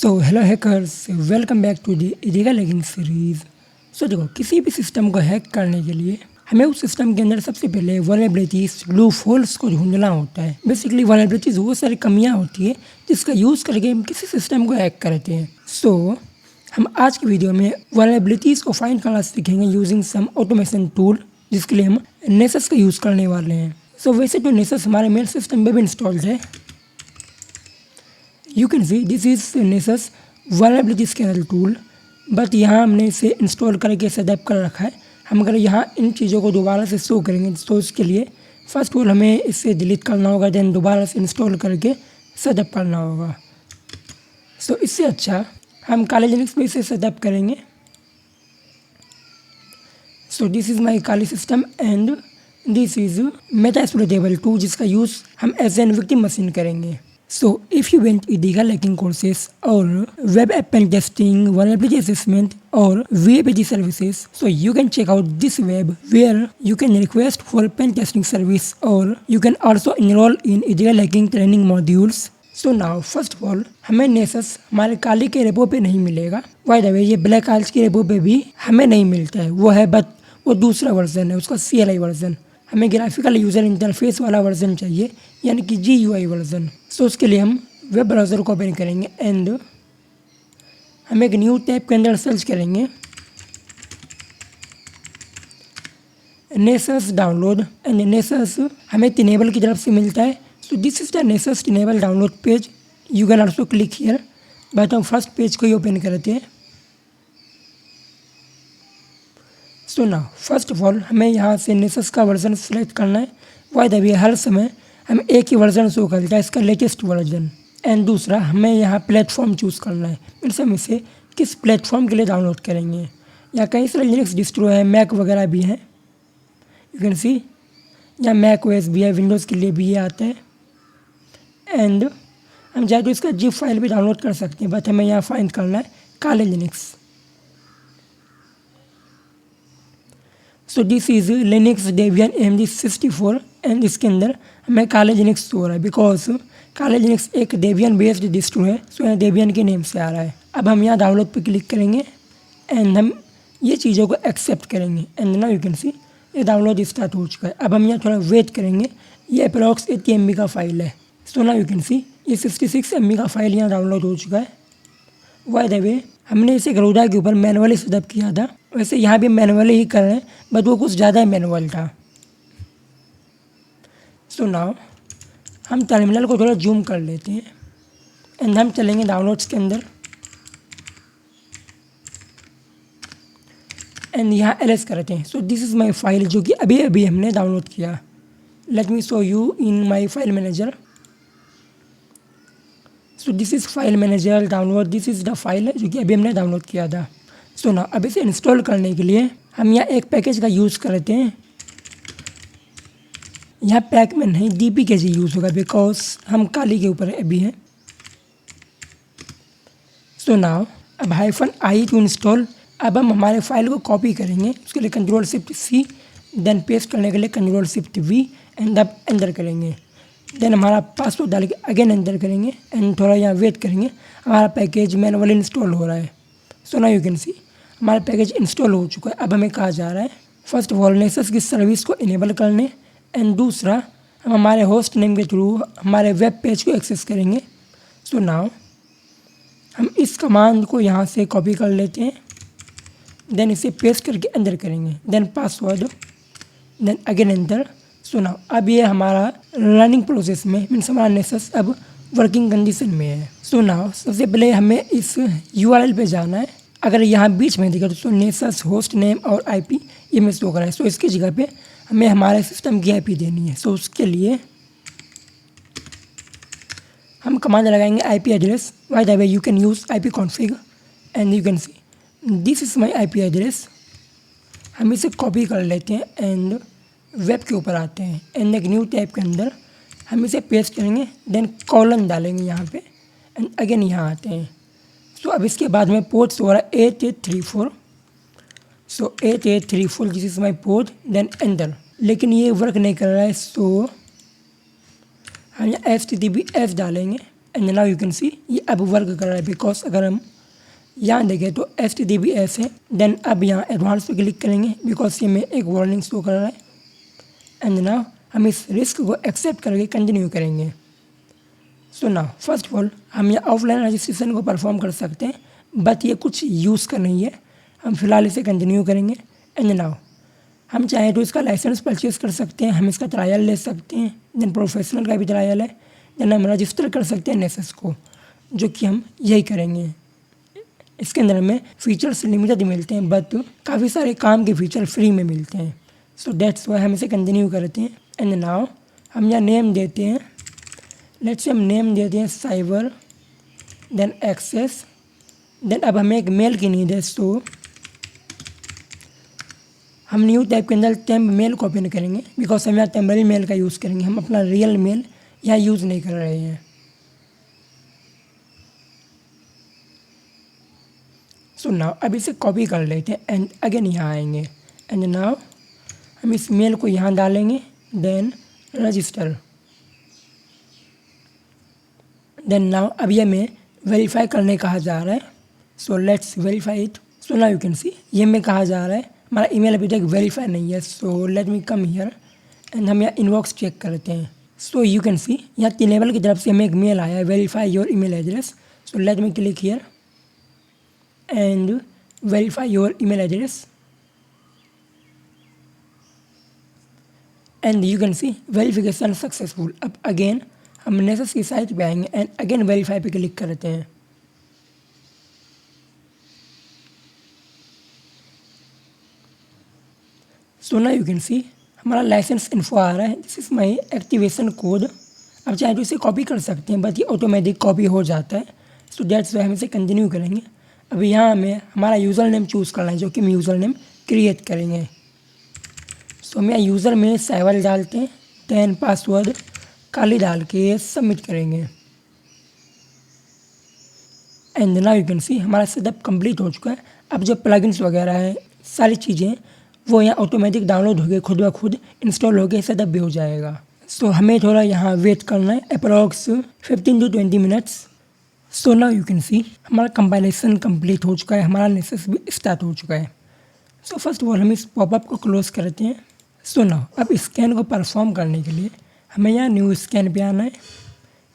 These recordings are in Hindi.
So hello hackers, welcome back to the illegal hacking series. So देखो, किसी भी सिस्टम को हैक करने के लिए हमें उस सिस्टम के अंदर सबसे पहले वल्नरेबिलिटीज, लूप होल्स को ढूंढना होता है। बेसिकली वल्नरेबिलिटीज वो सारी कमियां होती है जिसका यूज़ करके हम किसी सिस्टम को हैक करते हैं। सो हम आज की वीडियो में वल्नरेबिलिटीज को फाइंड करना सीखेंगे यूजिंग सम ऑटोमेशन टूल, जिसके लिए हम नेसस का यूज़ करने वाले हैं। सो वैसे तो नेसस हमारे मेल सिस्टम में भी इंस्टॉल्ड है। You can see this is Nessus vulnerability scanner tool, but यहाँ हमने इसे इंस्टॉल करके सेटअप कर रखा है। हम अगर यहाँ इन चीज़ों को दोबारा से शो करेंगे तो इसके लिए फर्स्ट ऑल हमें इसे डिलीट करना होगा, देन दोबारा से इंस्टॉल करके सेटअप करना होगा। सो इससे अच्छा हम काली लिनक्स में इसे सेटअप करेंगे। So this is my Kali system and this is metasploitable 2, जिसका यूज़ हम एज एन विक्टिम मशीन करेंगे। So, if you want illegal hacking courses or web app pen testing, vulnerability assessment or VAPT services, so you can check out this web where you can request for pen testing service or you can also enroll in illegal hacking training modules. So now, first of all, हमें नेसस हमारे काली के रेपो पे नहीं मिलेगा। बाय द वे, ये ब्लैक आइल्स के रेपो पे भी हमें नहीं मिलता है, वो है बट वो दूसरा वर्जन है, उसका CLI वर्जन। हमें ग्राफिकल यूज़र इंटरफेस वाला वर्जन चाहिए, यानी कि GUI वर्जन। सो उसके लिए हम वेब ब्राउज़र को ओपन करेंगे एंड हम एक न्यू टैब के अंदर सर्च करेंगे नेसस डाउनलोड एंड नेसस हमें टिनेबल की तरफ से मिलता है। So this is the Nessus tenable download page, you can also click here, but हम फर्स्ट पेज को ही ओपन करते हैं। सो ना फर्स्ट ऑफ ऑल हमें यहाँ से नेसस का वर्जन सेलेक्ट करना है। बाय द वे, हर समय हमें एक ही वर्जन शो करता है, इसका लेटेस्ट वर्जन। एंड दूसरा, हमें यहाँ प्लेटफॉर्म चूज़ करना है, मीन्स हम इसे किस प्लेटफॉर्म के लिए डाउनलोड करेंगे। यहाँ कई सारे लिनक्स डिस्ट्रो है, मैक वगैरह भी हैं, यू कैन सी। यहाँ मैक OS भी है, विंडोज़ के लिए भी ये आता है। एंड हम चाहे तो इसका जिप फाइल भी डाउनलोड कर सकते हैं, बट हमें यहाँ फाइंड करना है काले Linux. So this is Linux Debian AMD 64 and इसके अंदर हमें काले लिनक्स हो रहा है बिकॉज काले लिनक्स एक डेबियन बेस्ड डिस्ट्रो है। सो यहाँ डेबियन के नेम से आ रहा है। अब हम यहाँ डाउनलोड पे क्लिक करेंगे एंड हम ये चीज़ों को एक्सेप्ट करेंगे and now you can see ये डाउनलोड स्टार्ट हो चुका है। अब हम यहाँ थोड़ा वेट करेंगे, ये अप्रॉक्स 80 MB का फाइल है। So now you can see ये 66 MB का फाइल यहाँ डाउनलोड हो चुका है। बाय द वे, हमने इसे गरुड़ा के ऊपर मैनुअली सेटअप किया था, वैसे यहाँ भी मैनुअली ही कर रहे हैं, बट वो कुछ ज़्यादा ही मैनुअल था। सो नाउ हम टर्मिनल को थोड़ा जूम कर लेते हैं एंड हम चलेंगे डाउनलोड्स के अंदर एंड यहाँ LS करते हैं। So this is my file, जो कि अभी अभी हमने डाउनलोड किया। Let me show you in my file manager. So this is file manager download, this is the file जो कि अभी हमने डाउनलोड किया था। सो ना अब इसे इंस्टॉल करने के लिए हम यहाँ एक पैकेज का यूज़ करते हैं। यहाँ पैक में नहीं, DPKG यूज़ होगा बिकॉज हम काली के ऊपर अभी हैं। सो नाउ अब -i टू इंस्टॉल। अब हम हमारे फाइल को कॉपी करेंगे, उसके लिए Ctrl+Shift+C, देन पेस्ट करने के लिए Ctrl+Shift+V एंड अब एंटर करेंगे। देन हमारा पासवर्ड डाल के अगेन एंटर करेंगे एंड थोड़ा यहाँ वेट करेंगे। हमारा पैकेज मैनुअली इंस्टॉल हो रहा है। So now you can see हमारा पैकेज इंस्टॉल हो चुका है। अब हमें कहा जा रहा है फर्स्ट ऑफ ऑल नेसस की सर्विस को इनेबल करने एंड दूसरा हम हमारे होस्ट नेम के थ्रू हमारे वेब पेज को एक्सेस करेंगे। सो नाउ हम इस कमांड को यहाँ से कॉपी कर लेते हैं, देन इसे पेस्ट करके एंटर करेंगे, then password, then again enter. So now अब ये हमारा रनिंग प्रोसेस में, मीन्स हमारा नेसस अब वर्किंग कंडीशन में है। सो नाउ सबसे पहले हमें इस URL पे जाना है। अगर यहाँ बीच में दिखा तो नेसस होस्ट नेम और IP ये में शो करा है। सो इसकी जगह पे हमें हमारे सिस्टम की IP देनी है। सो उसके लिए हम कमांड लगाएंगे IP address. Bye the way, you can use IP config and you can see this is my IP address. हम इसे कॉपी कर लेते हैं एंड वेब के ऊपर आते हैं एंड एक न्यू टैब के अंदर हम इसे पेस्ट करेंगे, देन कॉलन डालेंगे यहाँ पे एंड अगेन यहाँ आते हैं। सो अब इसके बाद हमें पोर्ट हो रहा है 8834। So 8834 this is my port, then enter. लेकिन ये वर्क नहीं कर रहा है, सो हम यहाँ HTTPS डालेंगे and now you can see ये अब वर्क कर रहा है, बिकॉज अगर हम यहाँ देखें तो HTTPS है। देन अब यहाँ एडवांस पे क्लिक करेंगे बिकॉज ये में एक वार्निंग शो कर रहा है। एंड नाउ हम इस रिस्क को एक्सेप्ट करके कंटिन्यू करेंगे। So now first of all हम यहाँ ऑफलाइन रजिस्ट्रेशन को परफॉर्म कर सकते हैं, बट ये कुछ यूज़ का नहीं है, हम फिलहाल इसे कंटिन्यू करेंगे। एंड नाउ हम चाहें तो इसका लाइसेंस परचेज कर सकते हैं, हम इसका ट्रायल ले सकते हैं, देन प्रोफेशनल का भी ट्रायल है, देन हम रजिस्टर कर सकते हैं नेसेस को, जो कि हम यही करेंगे। इसके अंदर हमें फीचर्स लिमिटेड मिलते हैं, बट काफ़ी सारे काम के फीचर फ्री में मिलते हैं। सो दैट्स वाई हम इसे कंटिन्यू करते हैं। एंड नाउ हम यहाँ नेम देते हैं, लेट्स से हम नेम देते हैं साइबर, देन एक्सेस, देन अब हमें एक मेल की नीड है, सो हम न्यू टाइप के अंदर टेम्प मेल को ओपन करेंगे बिकॉज हम यहाँ टेम्पररी मेल का यूज़ करेंगे, हम अपना रियल मेल यहाँ यूज़ नहीं कर रहे हैं। सो नाउ अब इसे कॉपी कर लेते हैं एंड अगेन यहाँ आएंगे। एंड नाउ हम इस मेल को यहाँ डालेंगे, देन रजिस्टर। देन नाउ अब ये हमें वेरीफाई करने कहा जा रहा है, so let's verify it. So now you can see ये हमें कहा जा रहा है हमारा ईमेल अभी तक वेरीफाई नहीं है, so let me come here and हम यहाँ इनबॉक्स चेक करते हैं। सो यू कैन सी यहाँ T-Level की तरफ से हमें एक मेल आया है, verify your email address. So let me click here and verify your email address, and you can see verification successful। अब अगेन हम नेसेस की साइट पे आएंगे एंड अगेन वेरीफाई पे क्लिक करते हैं। So now you can see हमारा लाइसेंस इन्फो आ रहा है, this is my activation code. अब चाहे तो इसे कॉपी कर सकते हैं, बट ये ऑटोमेटिक कॉपी हो जाता है, सो दैट्स वाई हम इसे कंटिन्यू करेंगे। अभी यहाँ हमें हमारा यूज़र नेम चूज़ करना है, जो कि हम यूज़र नेम क्रिएट करेंगे। सो हम यहाँ यूज़र में साइबर डालते हैं, देन पासवर्ड काली डाल के सबमिट करेंगे। And now you can see हमारा सेटअप कंप्लीट हो चुका है। अब जो प्लगइन्स वगैरह है सारी चीज़ें वो यहाँ ऑटोमेटिक डाउनलोड हो गए, खुद ब खुद इंस्टॉल हो गए, सेटअप भी हो जाएगा। सो हमें थोड़ा यहाँ वेट करना है, approx 15 to 20 minutes. So now you can see हमारा कंपाइलेशन कंप्लीट हो चुका है, हमारा नेसेस भी स्टार्ट हो चुका है। सो फर्स्ट ऑफ ऑल हम इस पॉपअप को क्लोज करते हैं। सो नाउ अब स्कैन को परफॉर्म करने के लिए हमें यहाँ न्यू स्कैन पे आना है।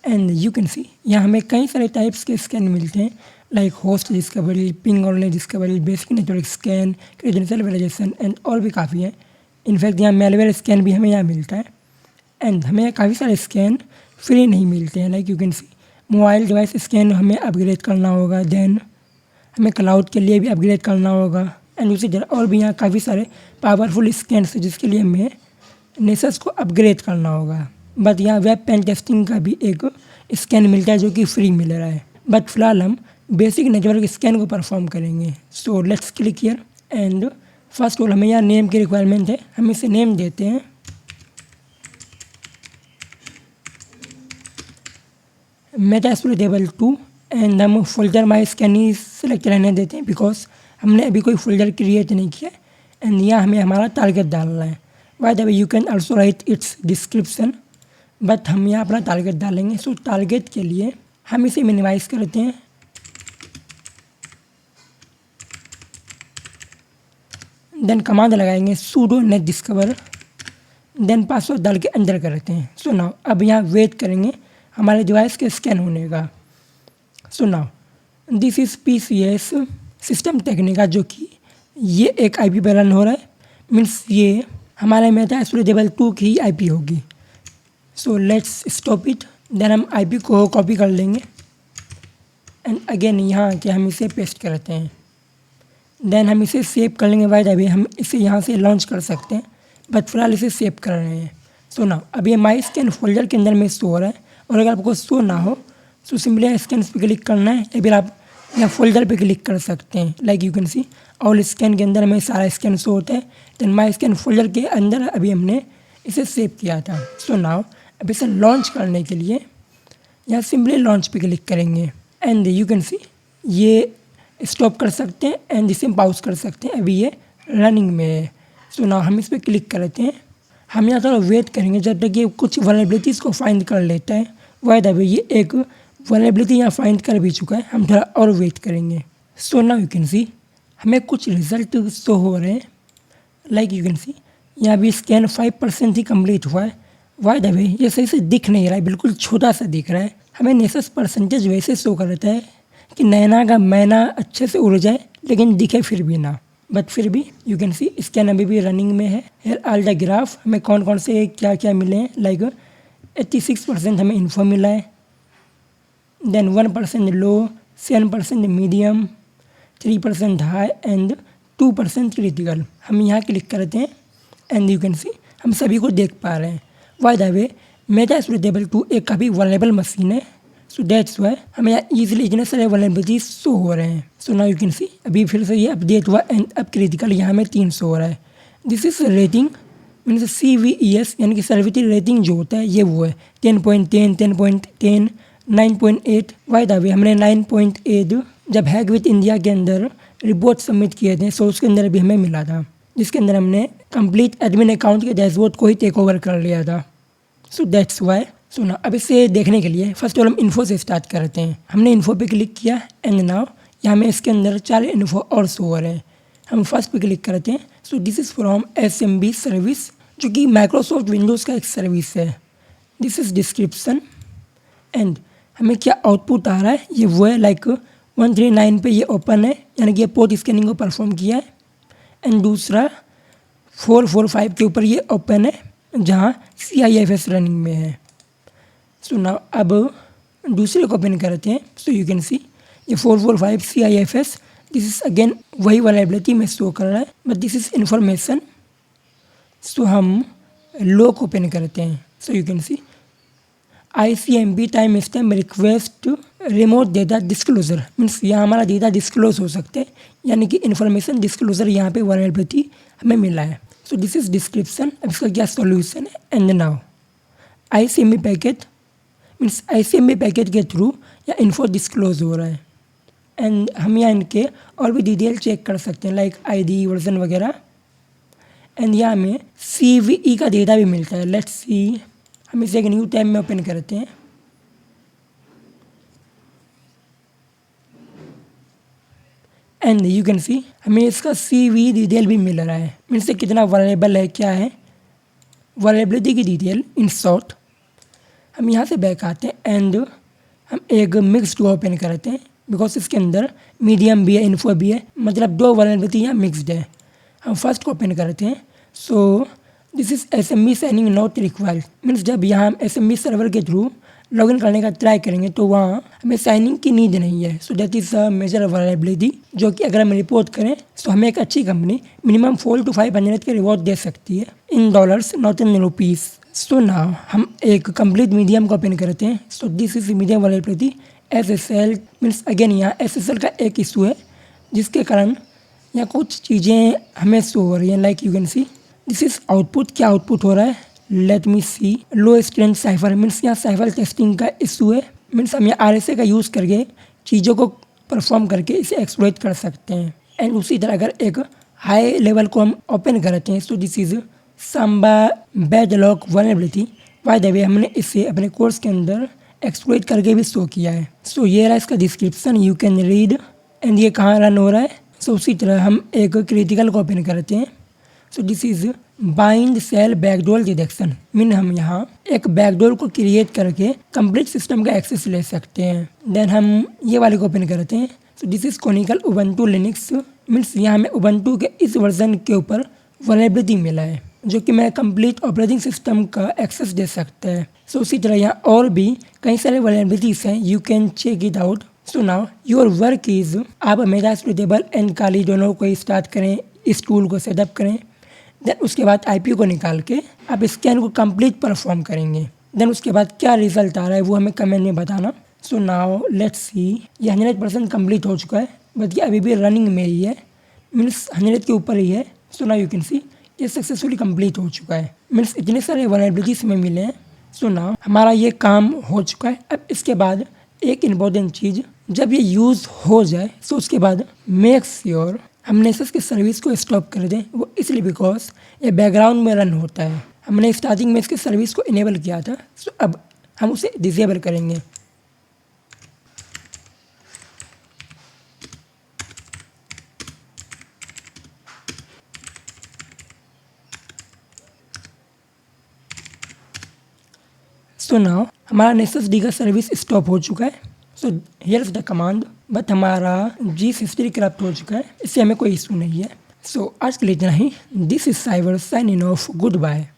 एंड यू कैन सी यहाँ हमें कई सारे टाइप्स के स्कैन मिलते हैं, like host discovery, ping online discovery, basic network scan, credential validation and और भी काफ़ी है। इनफैक्ट यहाँ मेलवेयर स्कैन भी हमें यहाँ मिलता है। एंड हमें यहाँ काफ़ी सारे स्कैन फ्री नहीं मिलते हैं, like you can see mobile device scan हमें अपग्रेड करना होगा, देन हमें क्लाउड के लिए भी अपग्रेड करना होगा, एंड उसी तरह और भी यहाँ काफ़ी सारे पावरफुल स्कैन्स हैं जिसके लिए हमें नेसेस को अपग्रेड करना होगा। बट यहाँ वेब पेन टेस्टिंग का भी एक स्कैन मिलता है जो कि फ्री मिल रहा है, बट फिलहाल हम बेसिक नेटवर्क स्कैन को परफॉर्म करेंगे। So let's click here and first all हमें यहाँ नेम की रिक्वायरमेंट है, हम इसे नेम देते हैं मेटास्प्लोरेटेबल 2 एंड हम फोल्डर माई स्कैन ही सेलेक्ट रहने देते हैं बिकॉज हमने अभी कोई फोल्डर क्रिएट नहीं किया। एंड यहाँ हमें हमारा टारगेट डालना है, bye the way you can also right it's description, but हम यहाँ अपना टारगेट डालेंगे। सो टारगेट के लिए हम इसे मिनिमाइज करते हैं, देन कमांड लगाएंगे sudo net discover, then password डाल के अंदर करते हैं। सो नाउ अब यहाँ वेट करेंगे हमारे डिवाइस के स्कैन होने का। So now this is PCS system Technica, जो कि ये एक IP पर रन हो रहा है, मीन्स ये हमारे मेटास्प्लोरेटेबल 2 की IP होगी। So let's stop it, then हम IP को कॉपी कर लेंगे एंड अगेन यहाँ आके हम इसे पेस्ट करते हैं, देन हम इसे सेव कर लेंगे। बाय द वे हम इसे यहाँ से लॉन्च कर सकते हैं, बट फिलहाल इसे सेव कर रहे हैं। सो नाउ अब ये माई स्कैन फोल्डर के अंदर में शो हो रहा है, और अगर आपको शो ना हो तो सिंपली स्कैन पे क्लिक करना है, या फिर आप यहाँ फोल्डर पे क्लिक कर सकते हैं। Like you can see all scan के अंदर हमें सारा स्कैन शो होता है, देन माई स्कैन फोल्डर के अंदर अभी हमने इसे सेव किया था। सो नाउ अब इसे लॉन्च करने के लिए यहाँ सिंपली लॉन्च पे क्लिक करेंगे एंड यू कैन सी ये स्टॉप कर सकते हैं एंड इसे पाउज कर सकते हैं, अभी ये रनिंग में है। सो नाउ हम इस पर क्लिक करते हैं, हम यहाँ थोड़ा वेट करेंगे जब तक ये कुछ वल्नरेबिलिटीज़ को फाइंड कर लेता है। बाय द वे ये एक वल्नरेबिलिटी यहाँ फाइंड कर भी चुका है, हम थोड़ा और वेट करेंगे। So now you can see हमें कुछ रिजल्ट शो हो रहे हैं। लाइक यू कैन सी यहाँ भी स्कैन 5% ही कंप्लीट हुआ है। बाय द वे ये सही से दिख नहीं रहा है, बिल्कुल छोटा सा दिख रहा है। हमें नेसेस परसेंटेज वैसे शो करता है कि नैना का मैना अच्छे से उड़ जाए लेकिन दिखे फिर भी ना, बट फिर भी यू कैन सी स्कैन अभी भी रनिंग में है। हेयर ऑल द ग्राफ हमें कौन कौन से क्या क्या मिले हैं। लाइक 86% हमें इन्फो मिला है, then 1% low, 7% medium, 3% high and 2% critical. हम यहाँ क्लिक करते हैं एंड यू कैन सी हम सभी को देख पा रहे हैं। बाय द वे मेटास्प्लोइटेबल 2 एक काफ़ी वल्नरेबल मशीन है, सो दैट्स वाई हमें यहाँ ईजिली इतने सारे वल्नरेबिलिटीज शो हो रहे हैं। So now you can see अभी फिर से ये अपडेट हुआ एंड अब क्रिटिकल यहाँ में 3 शो हो रहा है। This is rating means CVES यानी कि सर्विटी रेटिंग जो होता है ये वो है 10.10, 10.10, 9.8। बाय द वे हमने 9.8 जब हैक विद इंडिया के अंदर रिपोर्ट सबमिट किए थे, सो उसके अंदर भी हमें मिला था, जिसके अंदर हमने कंप्लीट एडमिन अकाउंट के डैशबोर्ड को ही टेक ओवर कर लिया था। So that's why. सो ना अब इसे देखने के लिए फर्स्ट ऑल हम इन्फो से स्टार्ट करते हैं। हमने इन्फो पे क्लिक किया एंड नाउ यहाँ में इसके अंदर 4 इन्फो और शो हो रहे हैं। हम फर्स्ट पे क्लिक करते हैं। So this is from SMB service, जो कि माइक्रोसॉफ्ट विंडोज़ का एक सर्विस है। दिस इज़ डिस्क्रिप्शन एंड हमें क्या आउटपुट आ रहा है ये वो है। लाइक 139 पे ये ओपन है, यानी कि ये पोर्ट स्कैनिंग को परफॉर्म किया है। एंड दूसरा 445 के ऊपर ये ओपन है जहाँ CIFS रनिंग में है। सो नाउ अब दूसरे को ओपन करते हैं। सो यू कैन सी ये 445 CIFS, दिस इज़ अगेन वही वल्नरेबिलिटी में शो कर रहा है, बट दिस इज़ इंफॉर्मेशन। सो हम लो को ओपन करते हैं। So you can see ICMP time stamp request remote data disclosure means यहाँ हमारा डेटा डिस्क्लोज हो सकते हैं, यानी कि इन्फॉर्मेशन डिस्क्लोजर यहाँ पे वल्नरेबिलिटी हमें मिला है। So this is description. अब इसका क्या सॉल्यूशन है। And now ICMP packet means ICMP packet के थ्रू या इन्फो डिस्क्लोज हो रहा है एंड हम यहाँ इनके और भी डिटेल चेक कर सकते हैं, लाइक ID वर्जन वगैरह। एंड यहाँ हमें CVE का डेटा भी मिलता है। लेट्स सी हम इसे एक न्यू टैब में ओपन करते हैं। एंड यू कैन सी हमें इसका CVE डिटेल भी मिल रहा है, मीन्स कितना वल्नरेबल है, क्या है वल्नरेबिलिटी की डिटेल इन शॉर्ट। हम यहाँ से बैक आते हैं एंड हम एक मिक्स्ड को ओपन करते हैं, बिकॉज इसके अंदर मीडियम भी है, इन्फो भी है, मतलब 2 वल्नरेबिलिटी यहाँ मिक्सड है। हम फर्स्ट को ओपन करते हैं। So this is SMB signing not required means जब यहाँ हम SMB सर्वर के थ्रू लॉगिन करने का ट्राई करेंगे तो वहाँ हमें साइनिंग की नीड नहीं है। So that is a major vulnerability, जो कि अगर हम रिपोर्ट करें तो हमें एक अच्छी कंपनी मिनिमम 4 to 500 के रिवॉर्ड दे सकती है in dollars, not in rupees. So now हम एक कंप्लीट मीडियम को ओपन करते हैं। So this is medium vulnerability SSL means again यहाँ SSL का एक इशू है, जिसके कारण यहाँ कुछ चीज़ें हमें शो हो रही हैं। Like you can see this is output, क्या आउटपुट हो रहा है। लेट मी सी लो स्ट्रेंथ साइफर मीन्स यहाँ साइफर टेस्टिंग का इशू है, मीन्स हम यहाँ RSA का यूज़ करके चीज़ों को परफॉर्म करके इसे एक्सप्लॉइट कर सकते हैं। एंड उसी तरह अगर एक हाई लेवल को हम ओपन करते हैं, so this is Samba badlock vulnerability. By the way हमने इसे अपने कोर्स के अंदर एक्सप्लॉइट करके भी शो किया है। सो ये रहा इसका description, you can read. And ये कहाँ रन हो रहा है। सो उसी तरह हम एक क्रिटिकल को ओपन करते हैं। So this is bind shell backdoor detection mean हम यहाँ एक बैकडोर को क्रिएट करके कंप्लीट सिस्टम का एक्सेस ले सकते हैं। देन हम ये वाले को ओपन करते हैं। So this is conical Ubuntu Linux means यहाँ हमें उबंटू के इस वर्जन के ऊपर वल्नरेबिलिटी मिला है, जो कि मैं कंप्लीट ऑपरेटिंग सिस्टम का एक्सेस दे सकता है। सो उसी तरह यहाँ और भी कई सारे वल्नरेबिलिटीज हैं, you can check it out. So now your work is आप मेटास्प्लोइटेबल एंड काली दोनों को स्टार्ट करें, इस टूल को सेटअप करें। देन उसके बाद IP को निकाल के आप स्कैन को कंप्लीट परफॉर्म करेंगे। देन उसके बाद क्या रिजल्ट आ रहा है वो हमें कमेंट में बताना। सो नाउ लेट्स सी ये 100% कंप्लीट हो चुका है, बट ये अभी भी रनिंग में ही है, मीन्स 100 के ऊपर ही है। So now you can see ये सक्सेसफुली कंप्लीट हो चुका है, मीन्स इतने सारे वल्नरेबिलिटीज हमें मिले हैं। सो नाउ हमारा ये काम हो चुका है। अब इसके बाद एक इम्पॉर्टेंट चीज़, जब ये यूज़ हो जाए तो उसके बाद मेक श्योर हम नेसेस की सर्विस को स्टॉप कर दें। वो इसलिए बिकॉज ये बैकग्राउंड में रन होता है। हमने स्टार्टिंग में इसकी सर्विस को इनेबल किया था, सो अब हम उसे डिसेबल करेंगे। सो नाउ हमारा नेक्सस डी का सर्विस स्टॉप हो चुका है। So here is the command, but हमारा G53 करप्ट हो चुका है, इससे हमें कोई इशू नहीं है। सो आज के लिए इतना ही। This is cyber signing off, good bye.